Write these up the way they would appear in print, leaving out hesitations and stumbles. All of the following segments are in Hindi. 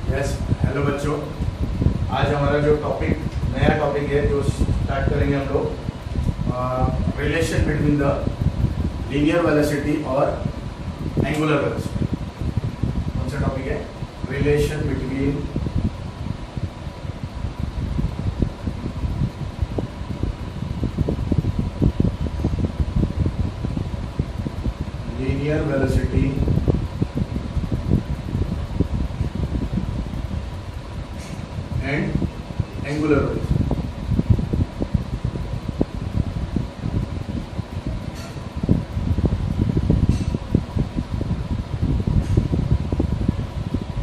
यस हेलो बच्चों, आज हमारा जो टॉपिक नया टॉपिक है जो स्टार्ट करेंगे हम लोग relation between the linear velocity और एंगुलर वेलोसिटी। कौन सा टॉपिक है? Relation between linear velocity and angular velocity.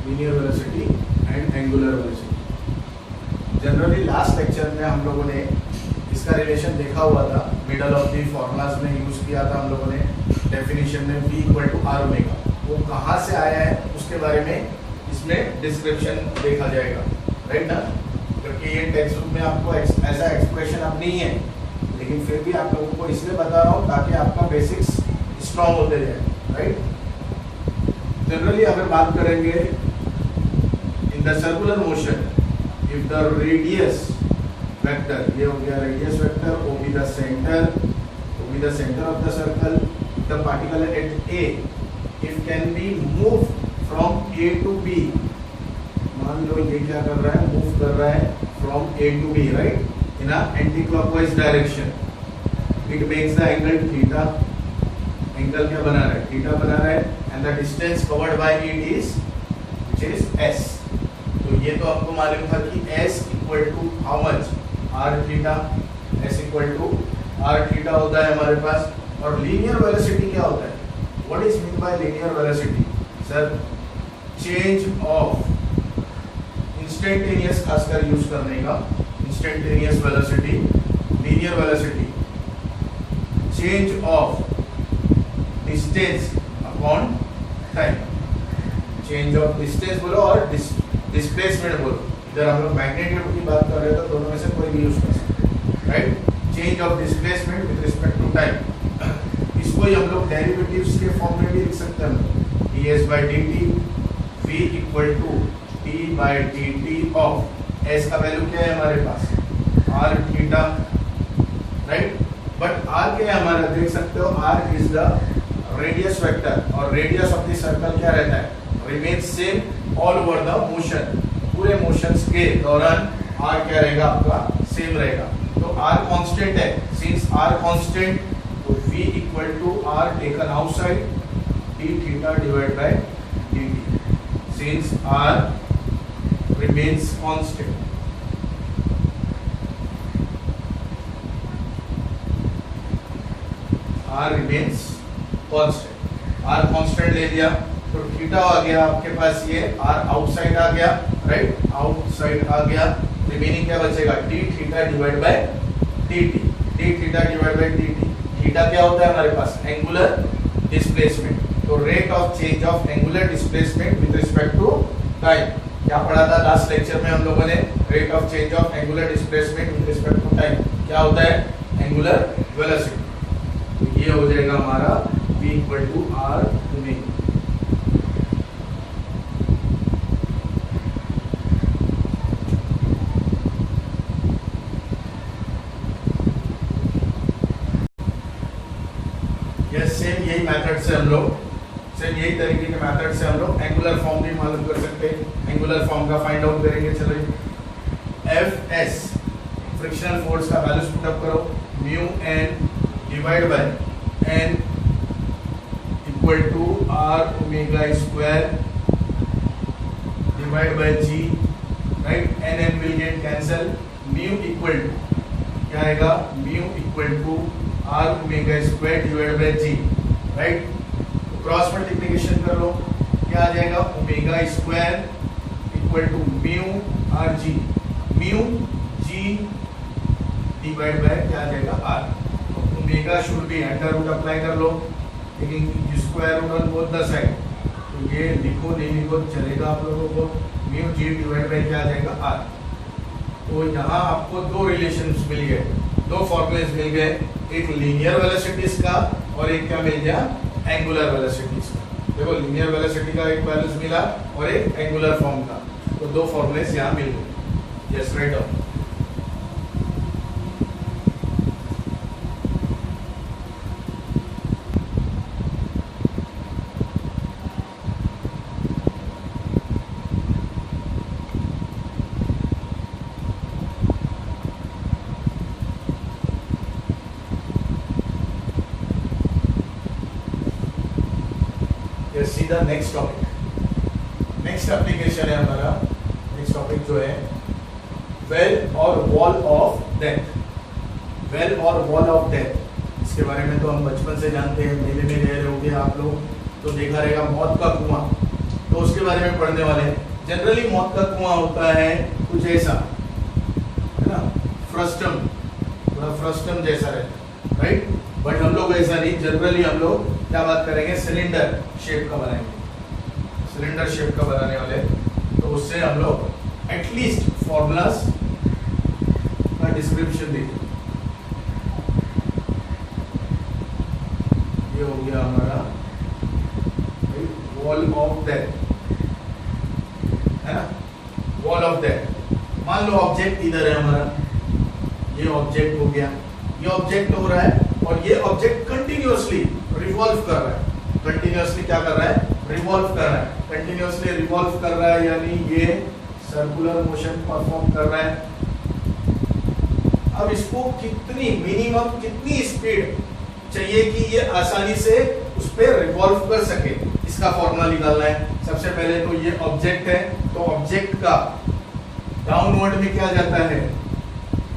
Linear velocity and angular velocity. Generally last lecture में हम लोगों ने इसका रिलेशन देखा हुआ था, मिडल ऑफ दी फॉर्मूलाज में यूज किया था हम लोगों ने डेफिनेशन में V = R ओमेगा। वो कहाँ से आया है उसके बारे में इसमें डिस्क्रिप्शन देखा जाएगा, राइट ना? क्योंकि ये टेक्स्ट बुक में आपको ऐसा एक्सप्रेशन अब नहीं है, लेकिन फिर भी आप लोगों को इसलिए बता रहा हूँ ताकि आपका बेसिक्स स्ट्रॉन्ग होते जाए, राइट? जनरली अगर बात करेंगे in the circular motion, if the radius vector, ये हो गया रेडियस वेक्टर, वो be the centre of the circle, the particle at A, if can be move from A to B. मान लो ये क्या कर रहा है, मूव कर रहा है from A to B, right, in a anti clockwise direction. It makes the angle theta. Angle क्या बना रहा है? थीटा बना रहा है, and the distance covered by it is which is S. तो ये तो आपको मालूम था कि s equal to how much? r theta. s equal to r theta होता है हमारे पास। और लीनियर वेलोसिटी क्या होता है? What is mean by linear velocity? Sir, change of instantaneous, खासकर यूज करने का instantaneous velocity, linear velocity, change of distance upon time. Change of distance बोलो और डिस्प्लेसमेंट बोलो, इधर हम लोग मैग्नीट्यूड की बात कर रहे हैं तो दोनों में से कोई भी यूज कर सकते हैं, right? Change of displacement with respect to time. इसको ही हम लोग डेरिवेटिव्स के फॉर्म में भी लिख सकते हैं। ds/dt v equal to t/dt of s का वैल्यू क्या है हमारे पास? r theta, right? But r क्या है हमारा? देख सकते हो r is the radius vector, और रेडियस ऑफ द सर्कल क्या रहता है? Remains same all over the motion. पूरे मोशंस के दौरान r क्या रहेगा आपका? सेम रहेगा। तो r कांस्टेंट है। सिंस r कांस्टेंट, तो v equal to r taken outside d theta divide by dt। Since r remains constant, r remains constant, r constant ले लिया तो थीटा आ गया आपके पास, ये r आउटसाइड आ गया, राइट? आउटसाइड आ गया। रिमेनिंग क्या बचेगा? d theta divide by dt। d theta divide by dt। Theta क्या होता है हमारे पास? Angular displacement. तो rate of change of angular displacement with respect to time. क्या पढ़ा था लास्ट लेक्चर में हम लोगों ने? Rate of change of angular displacement with respect to time क्या होता है? Angular velocity. तो ये हो जाएगा हमारा v equal to r omega. Same यही मेथड से हम लोग, सेम यही तरीके के मेथड से हम लोग एंगुलर फॉर्म भी मालूम कर सकते हैं। एंगुलर फॉर्म का फाइंड आउट करेंगे। चलो, Fs फ्रिक्शनल फोर्स का वैल्यूज पुट अप करो। Mu n divide by n equal to r omega square divide by g, right? n will get cancel. Mu equal to क्या आएगा? Mu equal to r omega square divide by g, right? Cross multiplication कर लो, क्या आ जाएगा? Omega square equal to mu r g, mu g divide by क्या आ जाएगा? r। तो omega should be under root apply कर लो, लेकिन square root on both the side, तो ये लिखो नहीं लिखो चलेगा आप लोगों को। म्यू g डिवाइड बाय क्या आ जाएगा? r। तो यहाँ आपको दो रिलेशंस मिल गए, दो फॉर्मूलेस मिल गए, एक लीनियर वेलोसिटीज का और एक क्या मिल गया? एंगुलर वेलोसिटीज का। देखो लीनियर वेलोसिटी का एक वैल्यूज मिला और एक एंगुलर फॉर्म का। तो दो फॉर्मूलेस यहाँ मिल गए। Yes, write down. सीधा नेक्स्ट टॉपिक, नेक्स्ट एप्लीकेशन है हमारा। नेक्स्ट टॉपिक जो है वेल और वॉल ऑफ डेथ। वेल और वॉल ऑफ डेथ, इसके बारे में तो हम बचपन से जानते हैं, मेले में गए रहोगे आप लोग तो देखा रहेगा मौत का कुआं, तो उसके बारे में पढ़ने वाले हैं। जनरली मौत का कुआं होता है कुछ ऐसा, है ना, फ्रस्टम, थोड़ा फ्रस्टम जैसा रहता है, राइट। बट हम लोग ऐसा नहीं, जनरली हम लोग क्या बात करेंगे, सिलेंडर शेप का बनाएंगे, सिलेंडर शेप का बनाने वाले। तो उससे हम लोग एटलीस्ट फॉर्मूलास का डिस्क्रिप्शन देखिए। ये हो गया हमारा वॉल ऑफ डेथ, है ना, वॉल ऑफ डेथ। मान लो ऑब्जेक्ट इधर है हमारा, ये ऑब्जेक्ट हो गया, ये ऑब्जेक्ट हो रहा है और ये ऑब्जेक्ट कंटिन्यूअसली रिवॉल्व कर रहा है। कंटिन्यूअसली क्या कर रहा है, रिवॉल्व कर रहा है। कंटिन्यूअसली रिवॉल्व कर रहा है यानी ये सर्कुलर मोशन परफॉर्म कर रहा है। अब इसको कितनी मिनिमम कितनी स्पीड चाहिए कि ये आसानी से उस पर रिवॉल्व कर सके, इसका फॉर्मूला निकालना है। सबसे पहले तो ये ऑब्जेक्ट है, तो ऑब्जेक्ट का डाउनवर्ड में क्या जाता है,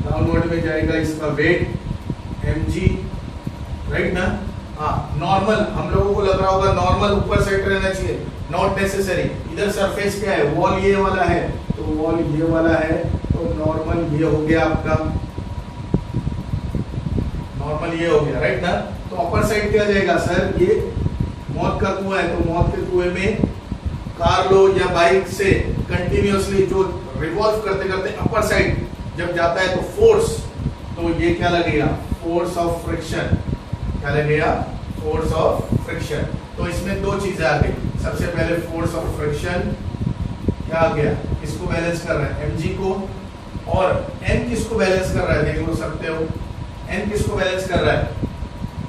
डाउनवर्ड में जाएगा इसका वेट mg, राइट ना। हाँ, नॉर्मल हम लोगों को लग रहा होगा नॉर्मल ऊपर साइड रहना चाहिए, नॉट नेसेसरी। इधर सरफेस क्या है, वॉल ये वाला है, तो वॉल ये वाला है, तो नॉर्मल ये हो गया आपका, नॉर्मल ये हो गया, राइट ना। तो अपर साइड क्या जाएगा, सर ये मौत का कुआं है, तो मौत के कुएं में कार लो या बाइक से कंटिन्यूअसली जो रिवॉल्व करते करते अपर साइड जब जाता है तो फोर्स, तो ये क्या लगेगा, फोर्स ऑफ फ्रिक्शन। क्या लगेगा, फोर्स ऑफ फ्रिक्शन। तो इसमें दो चीजें आ गई। सबसे पहले फोर्स ऑफ फ्रिक्शन क्या आ गया, किसको बैलेंस कर रहा है, mg को, और n किसको बैलेंस कर रहा है, देख लो सकते हो, n किसको बैलेंस कर रहा है,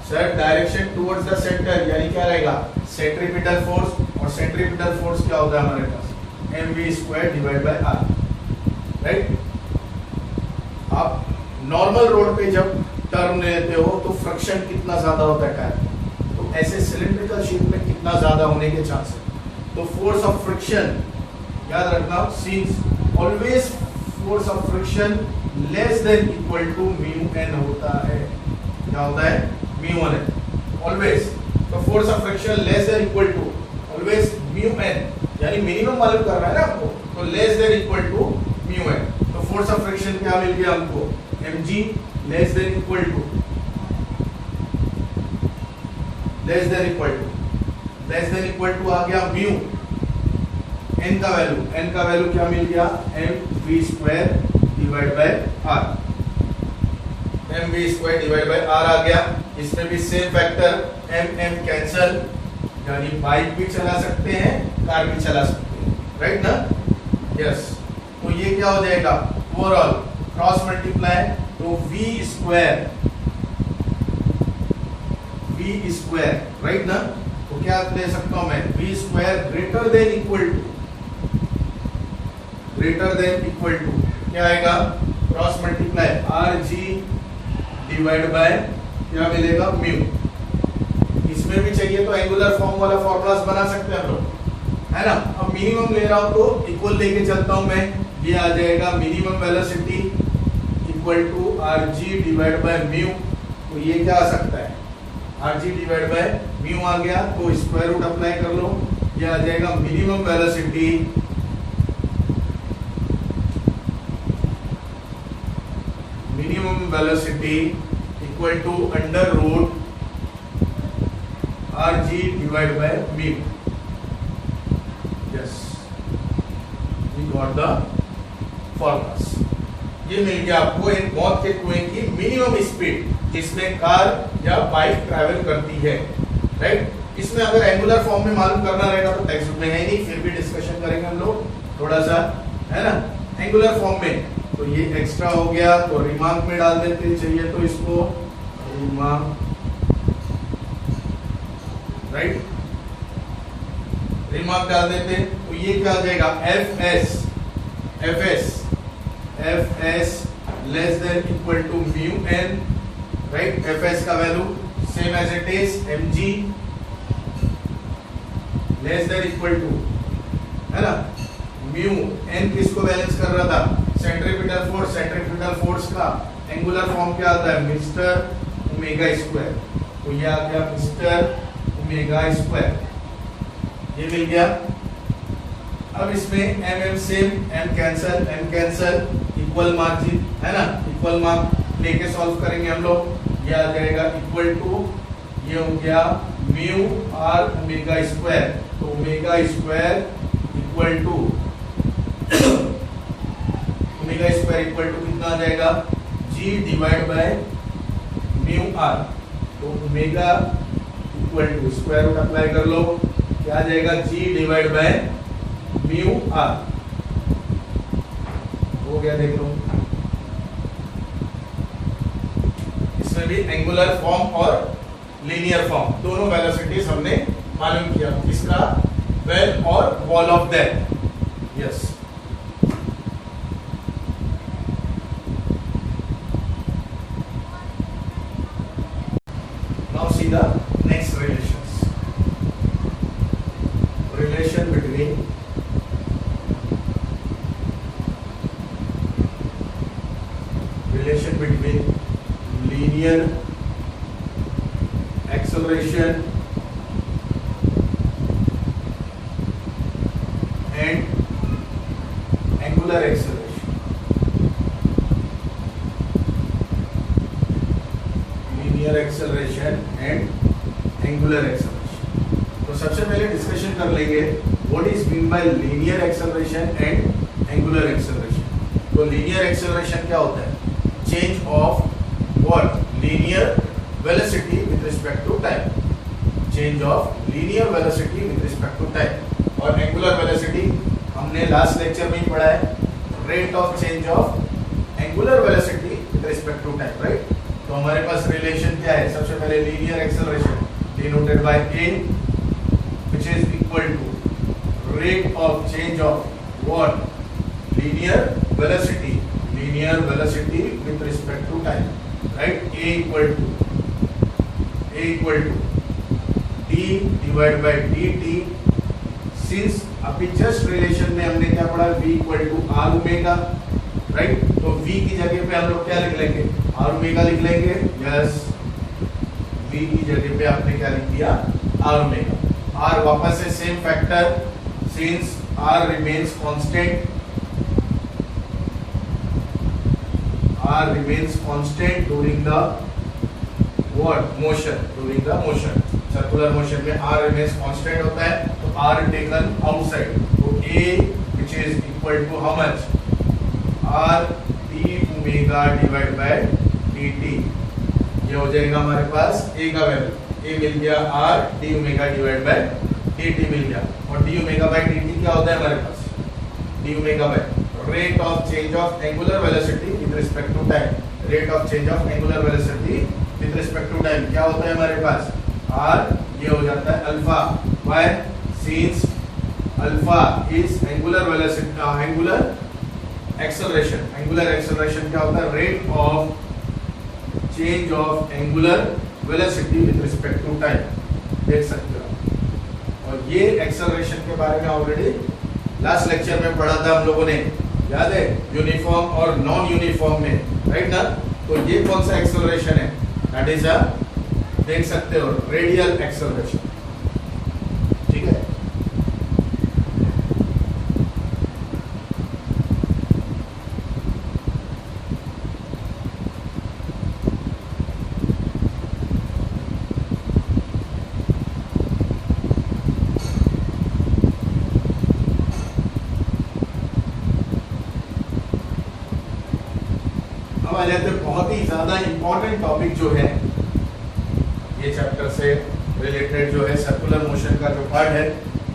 sir direction towards the centre, यानी क्या रहेगा, सेंट्रीपिटल फोर्स। और सेंट्रीपिटल फोर्स क्या होगा हमारे पास, mv² divide by r, right. आप नॉर्मल रोड पे जब टर्न लेते हो तो फ्रिक्शन कितना ज्यादा होता है टायर, तो ऐसे सिलिंड्रिकल शेप में कितना ज्यादा होने के चांस है। तो फोर्स ऑफ फ्रिक्शन याद रखना, since always force of friction less than equal to mu n होता है। क्या होता है, म्यू n, ऑलवेज। तो force of friction less than equal to always mu n, यानी मिनिमम मालूम करना है ना आपको, तो less than equal to mu n। तो फोर्स ऑफ फ्रिक्शन क्या मिल गया हमको, mg less than equal to, less than equal to आ गया म्यू, n का वैल्यू क्या मिल गया, mv² divide by r, mv² divide by r आ गया। इसमें भी सेम फैक्टर m कैंसल, यानी बाइक भी चला सकते हैं, कार भी चला सकते हैं, राइट ना, यस। तो ये क्या हो जाएगा, ओवरऑल क्रॉस मल्टीप्लाई, तो v², राइट ना। तो क्या ले सकता हूं मैं, v² greater than equal to क्या आएगा, cross multiply rg divide by क्या मिलेगा, म्यू। इसमें भी चाहिए तो एंगुलर फॉर्म वाला फॉर्मूलास बना सकते हैं हम लोग, है ना। अब मिनिमम ले रहा हूं तो इक्वल लेके चलता हूं मैं, ये आ जाएगा minimum velocity equal to rg divide by mu. तो ये क्या आ सकता है, rg डिवाइड बाय म्यू आ गया, तो स्क्वायर रूट अप्लाई कर लो, ये आ जाएगा minimum velocity equal to under root rg divide by mu. Yes, we got the formulas. ये मिल गया आपको एक मौत के कुएं की मिनिमम स्पीड जिसमें कार या बाइक ट्रैवल करती है, राइट। इसमें अगर एंगुलर फॉर्म में मालूम करना रहेगा तो टेक्स्ट बुक में है नहीं, फिर भी डिस्कशन करेंगे हम लोग। थोड़ा सा, है ना, एंगुलर फॉर्म में, तो ये एक्स्ट्रा हो गया, तो रिमार्क में डाल देते, चाहिए तो इसको रिमार्क, राइट, रिमार्क डाल देते, तो ये क्या आ जाएगा, F S less than equal to mu N, right, F S का value same as it is M G less than equal to, है ना, म्यू एन किसको बैलेंस कर रहा था, सेंट्रीपिटल फोर्स का एंगुलर फॉर्म क्या आता है, मिस्टर ओमेगा स्क्वायर, तो ये आ गया मिस्टर ओमेगा स्क्वायर, ये मिल गया। अब इसमें M same, M cancel, equal margin, है ना, इक्वल मार्क लेके सॉल्व करेंगे हम लोग, ये आ जाएगा इक्वल टू, ये हो गया म्यू आर ओमेगा स्क्वायर, तो omega square equal to omega square equal to कितना आ जाएगा, G divide by mu R, तो omega equal to square root apply कर लो, क्या आ जाएगा, G divide by mu R, हो गया, देख लो। इसमें भी एंगुलर फॉर्म और लीनियर फॉर्म दोनों वेलोसिटीज हमने मालूम किया, इसका वेल और wall of that, yes. Now see the next relations, relation between linear acceleration and angular acceleration, linear acceleration and angular acceleration। तो सबसे पहले डिस्कशन कर लेंगे what is mean by linear acceleration and angular acceleration. तो लीनियर एक्सेलरेशन क्या होता है, change of what linear velocity with respect to time, change of linear velocity with respect to time। और angular velocity हमने लास्ट लेक्चर में ही पढ़ा है, rate of change of angular velocity with respect to time, right। तो हमारे पास रिलेशन क्या है, सबसे पहले linear acceleration denoted by a which is equal to rate of change of what, linear velocity with respect to time, right, a equal to d divided by dt। Since अभी जस्ट रिलेशन में हमने क्या पढ़ा, v equal to r omega, right, तो v की जगह पे हम लोग क्या लिख लेंगे, r ओमेगा लिख लेंगे, यस, v की जगह पे आपने क्या लिख दिया, r ओमेगा, r वापस से same factor, since r remains constant, r remains constant during the what motion, during the motion, circular motion में r remains constant होता है, तो r taken outside, तो a which is equal to how much, r d omega divided by dt, ये हो जाएगा हमारे पास a का वैल्यू, a मिल गया r d omega divided by dt मिल गया, और d omega by dt क्या होता है हमारे पास, d omega by rate of change of angular velocity with respect to time, rate of change of angular velocity with respect to time क्या होता है हमारे पास, r, ये हो जाता है alpha, why, since alpha is angular velocity, angular acceleration, angular acceleration क्या होता है, rate of change of angular velocity with respect to time, देख सकते हो। और ये acceleration के बारे में ऑलरेडी लास्ट लेक्चर में पढ़ा था हम लोगों ने, याद है, यूनिफॉर्म और नॉन यूनिफॉर्म में, राइट ना। तो ये कौन सा एक्सेलरेशन है, दैट इज अ, देख सकते हो, रेडियल एक्सेलरेशन, ठीक है। बहुत ही ज्यादा इंपॉर्टेंट टॉपिक जो है ये चैप्टर से रिलेटेड जो है सर्कुलर मोशन का जो पार्ट है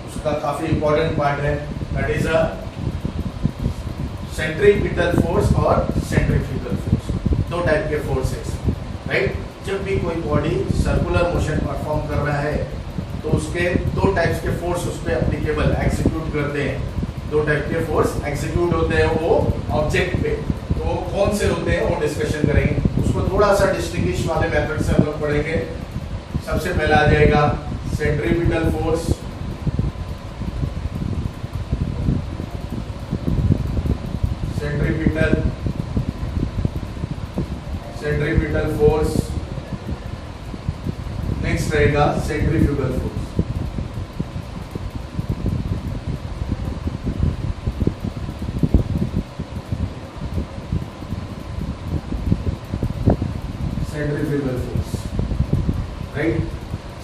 उसका काफी इंपॉर्टेंट पार्ट है, that is a centripetal force और सेंट्रीफ्यूगल फोर्स, दो टाइप के फोर्सेस, राइट। जब भी कोई बॉडी सर्कुलर मोशन परफॉर्म कर रहा है तो उसके दो टाइप्स के फोर्स उस पर एप्लीकेबल एग्जीक्यूट करते हैं, दो टाइप के फोर्स एग्जीक्यूट होते हैं वो ऑब्जेक्ट पे। तो वो कौन से होते हैं वो डिस्कशन करेंगे, उसको थोड़ा सा डिस्टिंग्विश वाले मेथड से हम लोग पढ़ेंगे। सबसे पहला आ जाएगा centripetal force, centripetal force. Next रहेगा centrifugal force. Centrifugal force, right.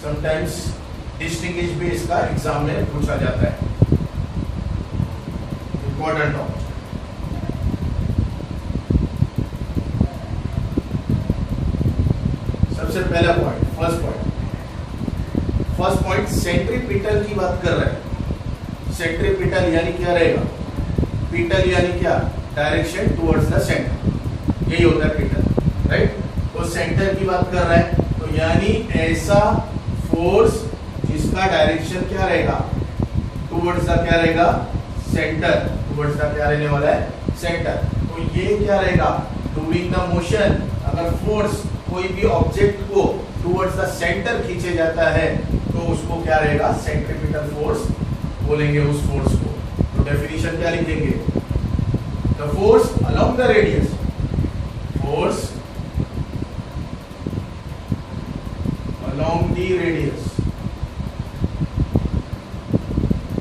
Sometimes distinguish भी इसका एग्जाम में पूछा जाता है, इंपॉर्टेंट टॉपिक। सबसे पहला पॉइंट, फर्स्ट पॉइंट सेंट्रीपिटल की बात कर रहे हैं। सेंट्रीपिटल यानी क्या रहेगा, पिटल यानी क्या, डायरेक्शन टुवर्ड्स द सेंटर, यही होता है पिटल, राइट। तो सेंटर की बात कर रहा है तो यानी ऐसा फोर्स जिसका डायरेक्शन क्या रहेगा, टुवर्ड्स द क्या रहेगा, सेंटर, टुवर्ड्स द क्या रहने वाला है, सेंटर। तो ये क्या रहेगा, डूरिंग द मोशन अगर फोर्स कोई भी ऑब्जेक्ट को टुवर्ड्स द सेंटर खींचे जाता है तो उसको क्या रहेगा, सेंट्रीपिटल फोर्स बोलेंगे उस फोर्स को। तो डेफिनेशन क्या लिखेंगे, the force along the radius, force along the radius,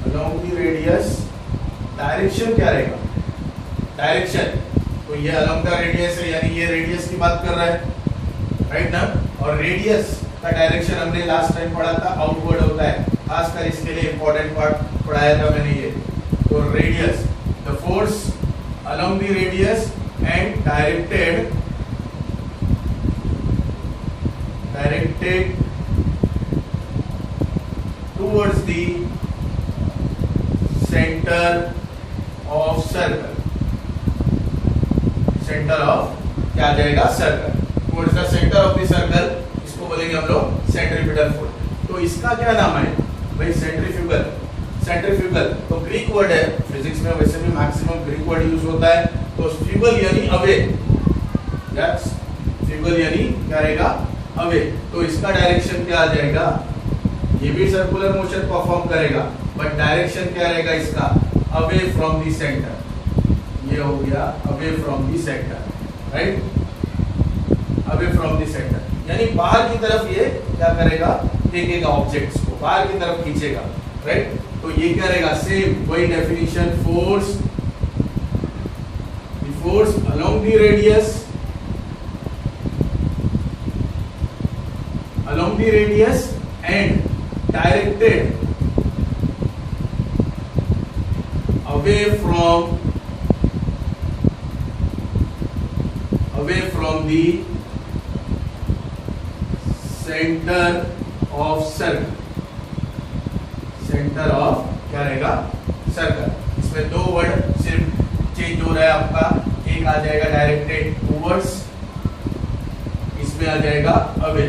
along the radius, direction क्या रहेगा, डायरेक्शन। तो ये अलोंग द रेडियस है यानी ये रेडियस की बात कर रहा है, राइट ना। और रेडियस का डायरेक्शन हमने लास्ट टाइम पढ़ा था, आउटवर्ड होता है, खासकर इसके लिए इंपॉर्टेंट पार्ट पढ़ाया था मैंने ये। तो radius, the force along the radius and directed towards the centre of circle, centre of क्या आ जाएगा, circle, towards the centre of the circle, इसको बोलेंगे हम लोग सेंट्रीपिटल फोर्स। तो इसका क्या नाम है भाई, सेंट्रीफ्यूगल। सेंट्रीफ्यूगल तो ग्रीक वर्ड है, फिजिक्स में वैसे भी मैक्सिमम ग्रीक वर्ड यूज होता है। तो फ्यूगल यानी अवे, यस, फ्यूगल यानी क्या रहेगा, अवे। तो इसका डायरेक्शन क्या आ जाएगा, ये भी सर्कुलर मोशन परफॉर्म करेगा बट डायरेक्शन क्या रहेगा इसका, अवे फ्रॉम द सेंटर। ये हो गया away from the centre, right, away from the centre यानी बाहर की तरफ ये क्या करेगा, फेंकेगा ऑब्जेक्ट्स को, बाहर की तरफ खींचेगा, राइट। तो ये क्या रहेगा, सेम वही definition, force, the force along the radius, along the radius and directed away from the center of circle, center of क्या रहेगा, सर्कल। इसमें दो वर्ड सिर्फ चेंज हो रहा है आपका, एक आ जाएगा डायरेक्टेड टुवर्ड्स, इसमें आ जाएगा away,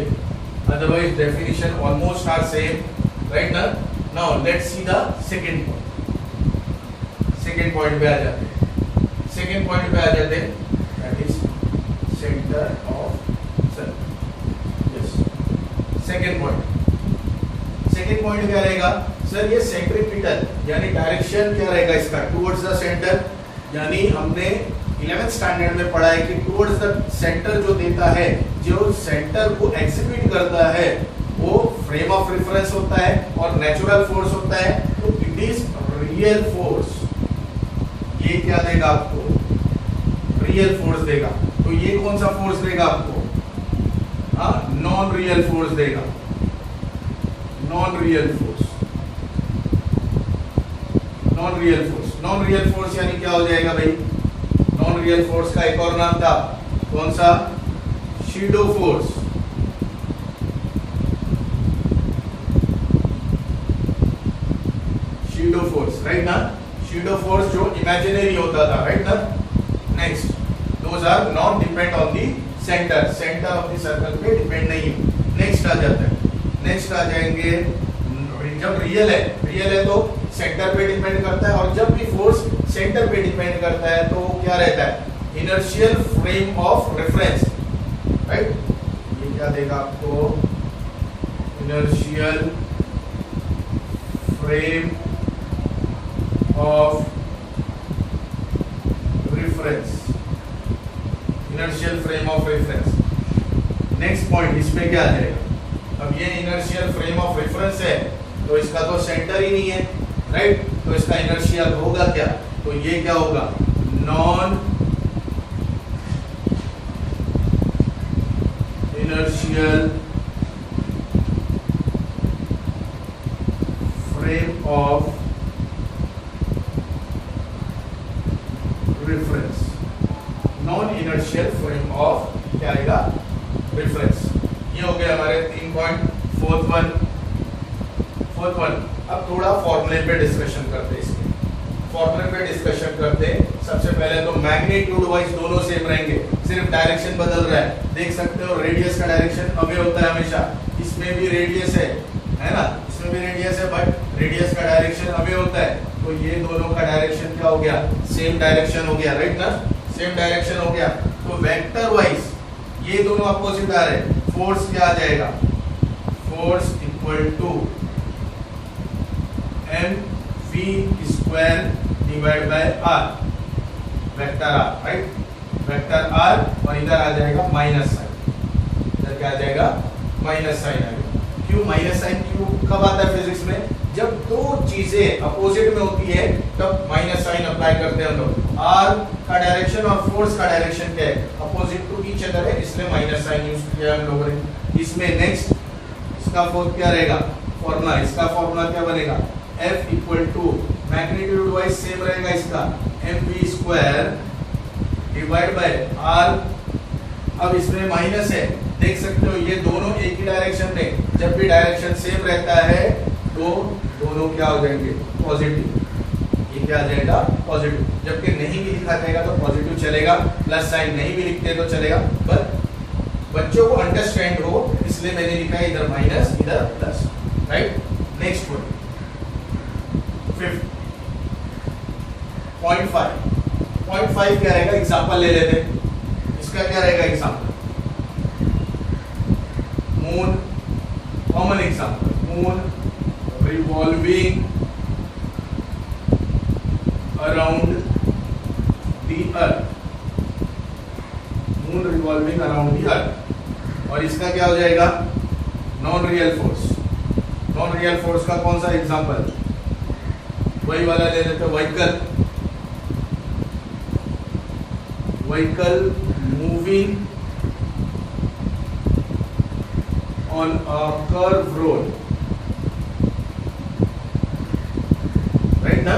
otherwise definition almost are same, right now. Now let's see the second point. Second point पे आ जाते हैं, second point पे आ जाते हैं, that is center of circle, yes, second point क्या रहेगा सर, ये सेंट्रीपिटल यानी डायरेक्शन क्या रहेगा इसका, टुवर्ड्स द सेंटर। यानी हमने 11th स्टैंडर्ड में पढ़ा है कि टुवर्ड्स द सेंटर जो देता है, जो सेंटर को एग्जीक्यूट करता है वो फ्रेम ऑफ रेफरेंस होता है और नेचुरल फोर्स होता है। तो इट इज रियल फोर्स, ये क्या देगा आपको, रियल फोर्स देगा। तो ये कौन सा फोर्स देगा आपको, नॉन रियल फोर्स देगा, non real force, non real force. Non real force यानी क्या हो जाएगा भाई, नॉन रियल फोर्स का एक और नाम था, कौन सा, shadow force. Shadow force, right ना, Pseudo force जो imaginary होता था, right ना? Next, those are not depend on the center. Center of the circle पे depend नहीं है. Next आ जाता है. Next आ जाएंगे जब रियल है तो सेंटर पे डिपेंड करता है, और जब भी फोर्स सेंटर पे डिपेंड करता है तो क्या रहता है? Inertial frame of reference, right? ये क्या देगा आपको? Inertial frame of reference, inertial frame of reference. Next point, इसमें क्या आ जाएगा? अब ये इनर्शियल फ्रेम ऑफ रेफरेंस है तो इसका तो सेंटर ही नहीं है, राइट? तो इसका इनर्शियल होगा क्या? तो ये क्या होगा? Non inertial frame of reference. Non inertial frame of क्या आएगा? रेफरेंस. ये हो गया हमारे 3 पॉइंट. Fourth one. अब थोड़ा फॉर्मूले पे डिस्कशन करते हैं. इसके फॉर्मूले पे डिस्कशन करते हैं. सबसे पहले तो मैग्नीट्यूड वाइज दोनों सेम रहेंगे, सिर्फ डायरेक्शन बदल रहा है. देख सकते हो रेडियस का डायरेक्शन अवे होता है हमेशा. इसमें भी रेडियस है ना? इसमें भी रेडियस है, बट रेडियस का डायरेक्शन अवे होता है. तो ये दोनों का डायरेक्शन क्या हो गया? सेम डायरेक्शन हो गया, राइट ना? सेम डायरेक्शन हो गया. तो वेक्टर वाइज ये दोनों अपोजिट आ रहे हैं. फोर्स क्या आ जाएगा? Force equal to mv square divide by r, vector r, right? Vector r, और इधर आ जाएगा माइनस साइन. इधर क्या आ जाएगा? माइनस साइन आएगा. क्यों माइनस साइन? क्यों कब आता है फिजिक्स में? जब दो चीजें अपोजिट में होती है तब माइनस साइन अप्लाई करते हैं हम लोग. r का डायरेक्शन और फोर्स का डायरेक्शन क्या है? अपोजिट टू ईच अदर है, इसलिए माइनस साइन यूज किया हम लोगों ने. इसमें नेक्स्ट इसका फोर्थ क्या रहेगा? फॉर्मूला. इसका फॉर्मूला क्या बनेगा? F equal to magnitude wise same रहेगा इसका, mv square divide by r. अब इसमें माइनस है, देख सकते हो ये दोनों एक ही डायरेक्शन में. जब भी डायरेक्शन सेम रहता है तो दोनों क्या हो जाएंगे? पॉजिटिव. ये क्या आ जाएगा? पॉजिटिव. जबकि नहीं भी लिखा जाएगा तो पॉजिटिव चलेगा, प्लस साइन नहीं भी लिखते तो चलेगा, पर बच्चों को अंडरस्टैंड हो इसलिए मैंने लिखा है इधर माइनस इधर प्लस, राइट? नेक्स्ट वन, 0.5 क्या रहेगा? एग्जांपल ले लेते हैं. इसका क्या रहेगा example? Moon, common example. Moon revolving around the earth. Moon revolving around the earth. और इसका क्या हो जाएगा? Non real force. Non real force का कौन सा एग्जांपल? वही वाला ले लेते हैं. Vehicle moving on a curve road, right ना?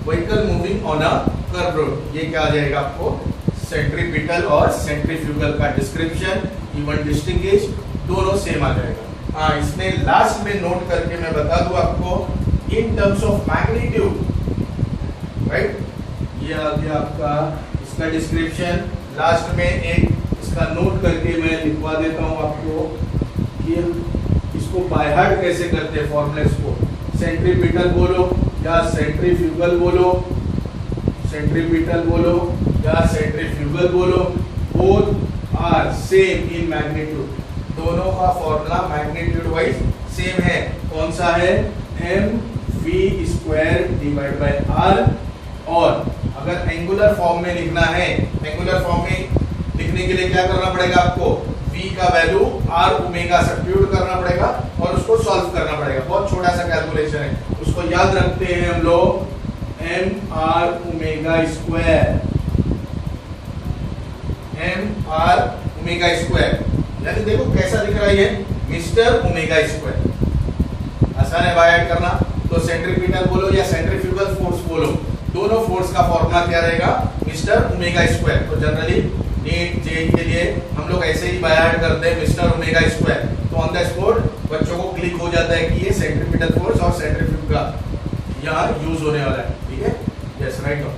Vehicle moving on a curve road. ये क्या आ जाएगा आपको? सेंट्रीपिटल और सेंट्रीफ्यूगल का डिस्क्रिप्शन, इवन डिस्टिंग्विश दोनों सेम आ जाएगा. हाँ, इसमें लास्ट में नोट करके मैं बता दूं आपको, in terms of magnitude, right? ये आ गया आपका इसका डिस्क्रिप्शन. लास्ट में एक इसका नोट करके मैं लिखवा देता हूं आपको कि इसको बाय हार्ट कैसे करते हैं फॉर्मूलेस को. सेंट्रीपिटल बोलो या सेंट्रीफ्यूगल बोलो, सेंट्रीपिटल बोलो या सेंट्रीफ्यूगल बोलो, both are same in magnitude. दोनों का फॉर्मूला मैग्नीट्यूड वाइज सेम है. कौन सा है? mv square divide by r. और अगर एंगुलर फॉर्म में लिखना है, एंगुलर फॉर्म में लिखने के लिए क्या करना पड़ेगा आपको? v का वैल्यू r ओमेगा सब्स्टिट्यूट करना पड़ेगा और उसको सॉल्व करना पड़ेगा. बहुत छोटा सा कैलकुलेशन है, उसको याद रखते हैं हम लोग. mr omega square, mr omega square, यानी देखो कैसा दिख रहा है ये? Mister omega square. आसान है बाय ऐड करना. तो सेंट्रीपिटल बोलो या सेंट्रीफ्यूगल फोर्स बोलो, दोनों फोर्स का फॉर्मूला क्या रहेगा? Mister omega square. तो जनरली नीट जेई के लिए हम लोग ऐसे ही बाय ऐड करते हैं मिस्टर ओमेगा स्क्वायर. तो ऑन द स्पॉट बच्चों को क्लिक हो जाता है कि ये सेंट्रीपिटल फोर्स और सेंट्रीफ्यूगल यहाँ यूज होने वाला है. ठीक है. Yes write down.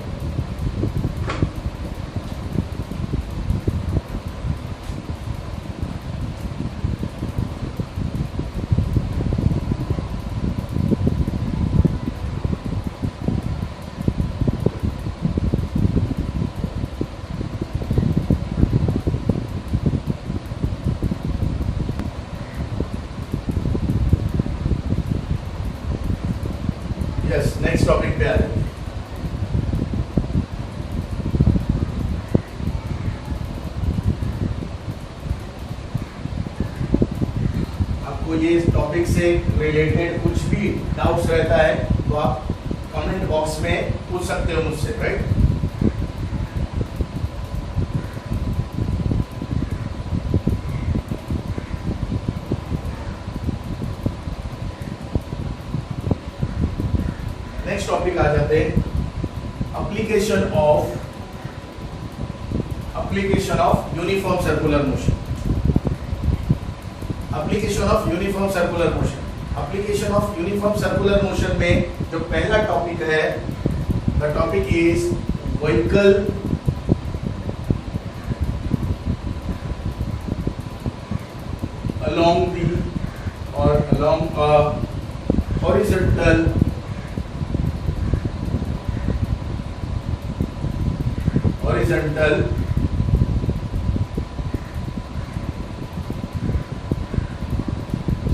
Yes next topic पे आ जाते हैं। आपको ये टॉपिक से रिलेटेड कुछ भी डाउट्स रहता है तो आप कमेंट बॉक्स में पूछ सकते हो मुझसे, राइट। नेक्स्ट टॉपिक आ जाते हैं application of uniform circular motion. Application of uniform circular motion. Application of uniform circular motion में जो पहला टॉपिक है, the topic is vehicle along a horizontal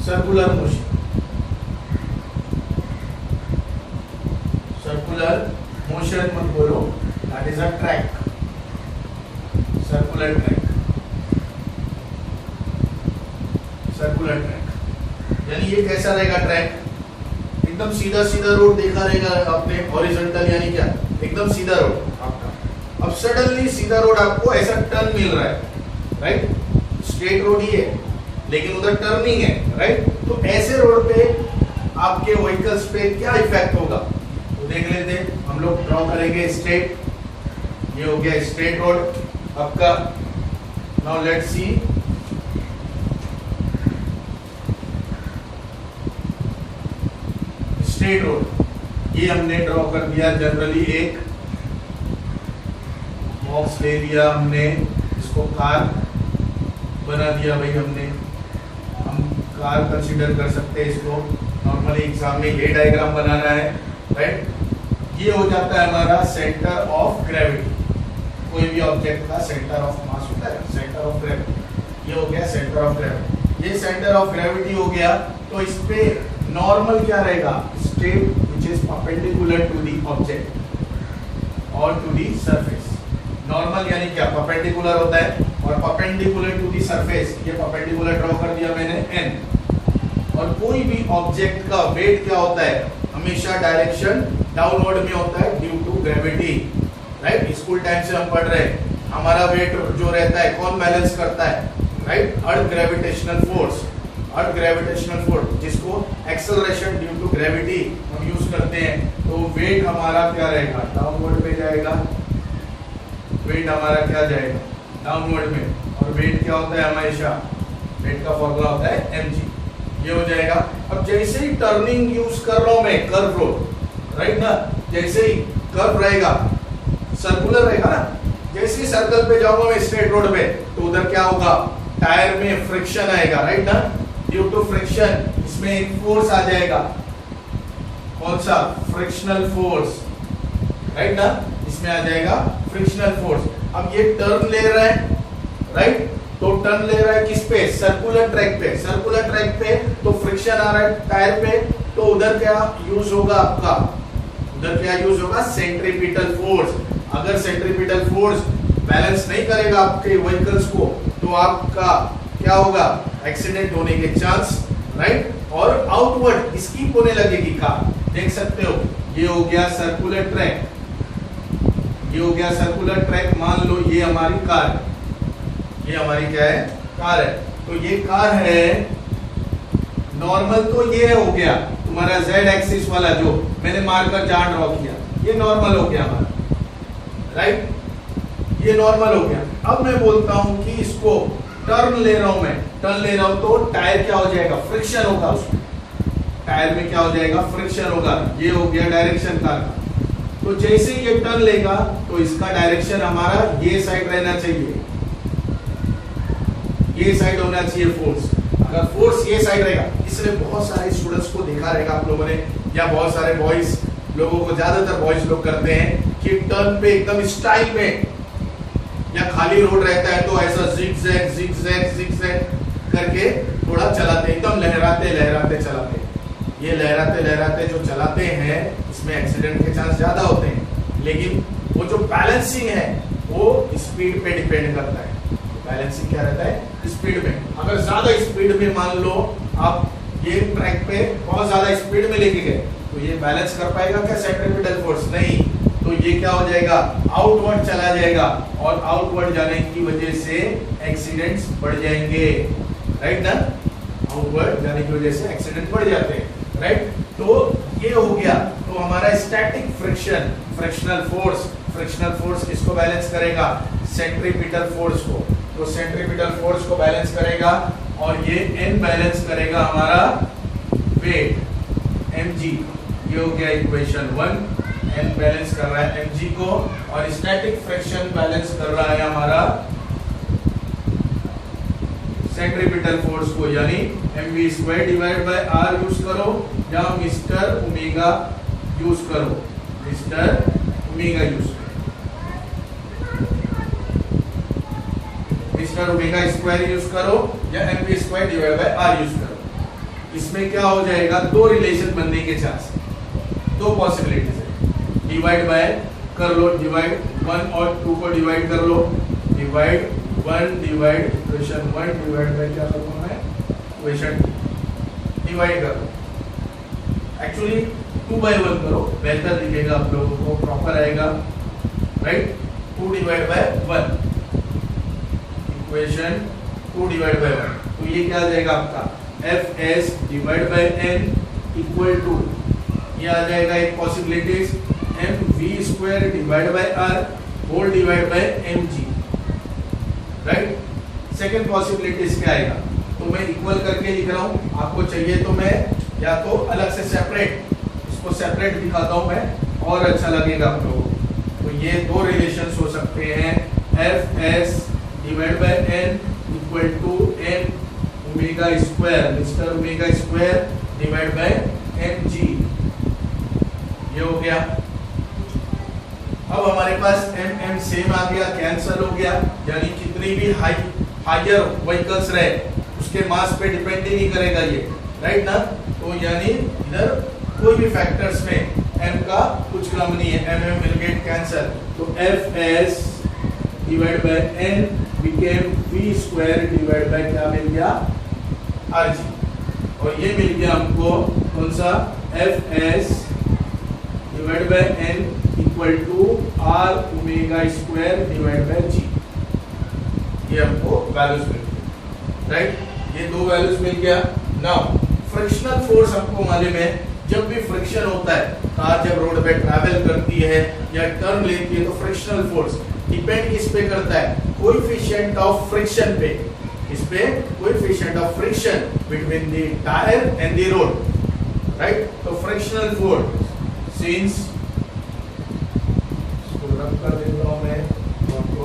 circular motion, मत बोलो, that is a track, circular track, यानी ये कैसा रहेगा ट्रैक, एकदम सीधा सीधा रोड देखा रहेगा आपने, हॉरिजॉन्टल यानी क्या, एकदम सीधा रोड आपका। अब सडनली सीधा रोड आपको ऐसा टर्न मिल रहा है, राइट, स्ट्रेट रोड ही है लेकिन उधर टर्निंग है, राइट। तो ऐसे रोड पे आपके व्हीकल्स पे क्या इफेक्ट होगा तो देख लेते हैं। हम लोग ड्रॉ करेंगे स्ट्रेट, ये हो गया स्ट्रेट रोड आपका। Now let's see, straight road ये हमने ड्रॉ कर दिया। जनरली एक बॉक्स ले लिया हमने, इसको कार बना दिया भाई हमने, हम कार कंसीडर कर सकते हैं इसको। नॉर्मली एग्जाम में ये डायग्राम बनाना है, राइट। ये हो जाता है हमारा सेंटर ऑफ ग्रेविटी। कोई भी ऑब्जेक्ट का सेंटर ऑफ मास होता है, सेंटर ऑफ ग्रेविटी। ये हो गया सेंटर ऑफ ग्रेविटी। ये सेंटर ऑफ ग्रेविटी हो गया तो इस पे नॉर्मल क्या रहेगा, straight which is perpendicular to the object और टू द सरफेस। नॉर्मल यानी क्या, परपेंडिकुलर होता है और परपेंडिकुलर टू द सरफेस, ये परपेंडिकुलर ड्रॉ कर दिया मैंने n। और कोई भी ऑब्जेक्ट का वेट क्या होता है, हमेशा डायरेक्शन डाउनवर्ड में होता है due to gravity, right. School time से हम पढ़ रहे हैं, हमारा वेट जो रहता है कौन बैलेंस करता है, राइट, अर्थ ग्रेविटेशनल फोर्स। अर्थ ग्रेविटेशनल फोर्स जिसको एक्सेलरेशन ड्यू टू ग्रेविटी हम यूज करते हैं। तो वेट हमारा क्या रहेगा, डाउनवर्ड में जाएगा, वेट हमारा क्या जाएगा, डाउनवर्ड में। और वेट क्या होता है, हमेशा वेट का फॉर्मूला होता है mg, ये हो जाएगा। अब जैसे ही टर्निंग यूज कर रहा हूं मैं, कर्व रोड, राइट ना, जैसे ही कर्व रहेगा, सर्कुलर रहेगा ना, जैसे ही सर्कल पे जाऊंगा मैं स्ट्रेट रोड पे, तो उधर क्या होगा, टायर में फ्रिक्शन आएगा, राइट ना। ड्यू टू फ्रिक्शन इसमें एक फोर्स आ जाएगा, कौन सा, फ्रिक्शनल फोर्स, राइट ना, इसमें आ जाएगा फ्रिक्शनल फोर्स। अब ये टर्न ले रहा है, राइट, तो टर्न ले रहा है किस पे, सर्कुलर ट्रैक पे। सर्कुलर ट्रैक पे तो फ्रिक्शन आ रहा है टायर पे, तो उधर क्या यूज होगा आपका, उधर क्या यूज होगा, सेंट्रीपिटल फोर्स। अगर सेंट्रीपिटल फोर्स बैलेंस नहीं करेगा आपके व्हीकल्स को तो आपका क्या होगा, एक्सीडेंट होने के चांस, राइट। और आउटवर्ड स्कीप होने लगेगी कार, देख सकते हो। ये हो गया सर्कुलर ट्रैक, ये हो गया सर्कुलर ट्रैक। मान लो ये हमारी कार है, ये हमारी क्या है, कार है। तो ये कार है, नॉर्मल तो ये हो गया तुम्हारा z एक्सिस वाला जो मैंने मार्कर जहां ड्रॉ किया, ये नॉर्मल हो गया हमारा, राइट, ये नॉर्मल हो गया। अब मैं बोलता हूं कि इसको टर्न ले रहा हूं मैं, टर्न ले रहा हूं तो टायर क्या हो जाएगा, फ्रिक्शन होगा उसमें, टायर में क्या हो जाएगा, फ्रिक्शन होगा। ये हो गया डायरेक्शन कार का, तो जैसे ये टर्न लेगा तो इसका डायरेक्शन हमारा ये साइड रहना चाहिए, ये साइड होना चाहिए फोर्स। अगर फोर्स ये साइड रहेगा, इसलिए बहुत सारे स्टूडेंट्स को देखा रहेगा आप लोगों ने, या बहुत सारे बॉयज लोगों को, ज्यादातर बॉयज लोग करते हैं कि टर्न पे एकदम स्टाइल में, या खाली रोड रहता है तो ऐसा जिगजैग जिगजैग जिगजैग करके थोड़ा चलाते, एकदम लहराते लहराते चलाते। ये लहराते लहराते जो चलाते हैं इसमें एक्सीडेंट के चांस ज्यादा होते हैं, लेकिन वो जो बैलेंसिंग है वो स्पीड पे डिपेंड करता है। बैलेंसिंग क्या रहता है? स्पीड में। अगर ज्यादा स्पीड में मान लो आप ये ट्रैक पे बहुत ज्यादा स्पीड में लेके गए तो ये बैलेंस कर पाएगा क्या सेंट्रीपिटल फोर्स? नहीं। तो ये क्या हो जाएगा? आउटवर्ड चला जाएगा, और आउटवर्ड जाने की वजह से एक्सीडेंट्स बढ़ जाएंगे, राइट ना? आउटवर्ड जाने की वजह से एक्सीडेंट बढ़ जाते हैं, राइट? तो ये हो गया। तो हमारा स्टैटिक फ्रिक्शन, फ्रिक्शनल फोर्स किसको बैलेंस करेगा? सेंट्रीपिटल फोर्स को। तो सेंट्रीपिटल फोर्स को बैलेंस करेगा, और ये N बैलेंस करेगा हमारा वेट mg। ये हो गया इक्वेशन 1। N बैलेंस कर रहा है mg को, और स्टैटिक फ्रिक्शन बैलेंस कर रहा है हमारा सेंट्रीपिटल फोर्स को, यानी mv² divide by r use करो या मिस्टर ओमेगा यूज करो, मिस्टर ओमेगा यूज करो, मिस्टर ओमेगा स्क्वायर यूज करो या mv² divide by r use करो। इसमें क्या हो जाएगा? दो रिलेशन बनने के चांस, दो पॉसिबिलिटीज है। डिवाइड बाय कर लो, डिवाइड 1 और 2 को डिवाइड कर लो, divide 1 divide equation 1 divide by क्या करूंगा मैं? इक्वेशन डिवाइड कर लो। एक्चुअली 2 by 1 करो, बेहतर दिखेगा आप लोगों को, प्रॉपर आएगा, right? 2 divide by 1, equation 2 divide by 1। तो ये क्या आ जाएगा आपका? Fs divide by n equal to, ये आ जाएगा एक possibilities, mv² divide by r whole divide by mg, right? Second possibilities क्या आएगा? तो मैं इक्वल करके लिख रहा हूँ, आपको चाहिए तो मैं या तो अलग से सेपरेट, इसको सेपरेट दिखाता हूँ मैं, और अच्छा लगेगा आप लोगों को। तो ये दो रिलेशंस हो सकते हैं, Fs divide by n equal to n omega square, mister omega square divide by mg। ये हो गया। अब हमारे पास m सेम आ गया, कैंसल हो गया, यानी कितनी भी हायर व्हीकल्स रहे उसके मास पे डिपेंड ही नहीं करेगा ये, राइट ना? तो यानी इधर कोई भी फैक्टर्स में m का कुछ कम नहीं है, m विल गेट कैंसल। तो Fs divide by n became v² divide by क्या मिल गया? rg। और ये मिल गया हमको कौन सा? Fs divide by n equal to r omega square divide by g। ये हमको वैल्यूज मिल गई, राइट? ये दो वैल्यूज मिल गया। नाउ फ्रिक्शनल फोर्स हमको मालूम है, जब भी फ्रिक्शन होता है, कार जब रोड पे ट्रैवल करती है या टर्न लेती है, तो फ्रिक्शनल फोर्स डिपेंड किस पे करता है? कोएफिशिएंट ऑफ फ्रिक्शन पे। इस पे coefficient of friction between the tyre and the road, right? तो फ्रिक्शनल फोर्स सिंस, इसको रब कर देता हूं मैं आपको,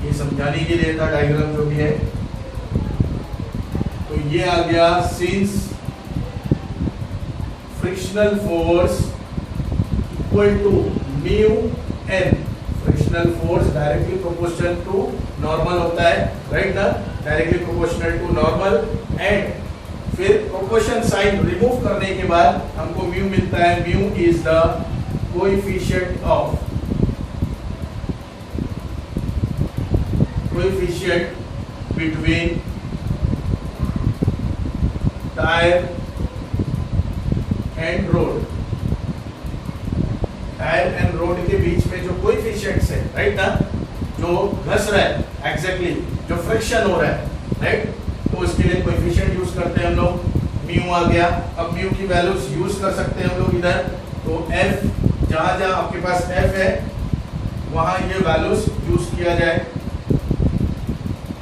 ये समझाने के लिए था डायग्राम जो भी है। तो ये आ गया, since frictional force equal to mu n, frictional force directly proportional to normal होता है, राइट ना? Directly proportional to normal, and फिर प्रोपोर्शन साइन रिमूव करने के बाद हमको म्यू मिलता है। Mu is the coefficient between tyre and road, tyre and road के बीच में जो कोएफिशिएंट्स है, राइट ना? जो घस रहा है, एग्जैक्टली जो फ्रिक्शन हो रहा है, राइट? तो इसके लिए कोएफिशिएंट यूज करते हैं हम लोग, म्यू आ गया। अब म्यू की वैल्यूज यूज कर सकते हैं हम लोग इधर। तो f, जहां जहां आपके पास f है वहां ये वैल्यूज यूज किया जाए।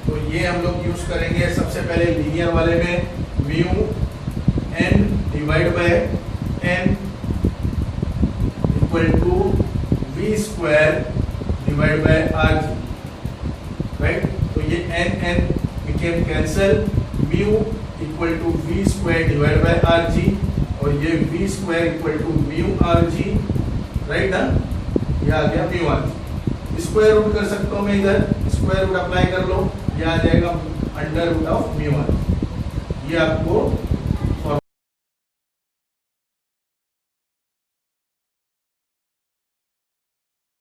तो ये हम लोग यूज करेंगे सबसे पहले लीनियर वाले में, mu n divide by n equal to v square divide by r g, right. तो ये n became cancel, mu equal to v square divide by r g, और ये v square equal to mu r g, right ना, ये आ गया mu r g. Square root कर सकता हूँ मैं, इधर स्क्वायर रूट अप्लाई कर लो, ये आ जाएगा under root of mu r. ये आपको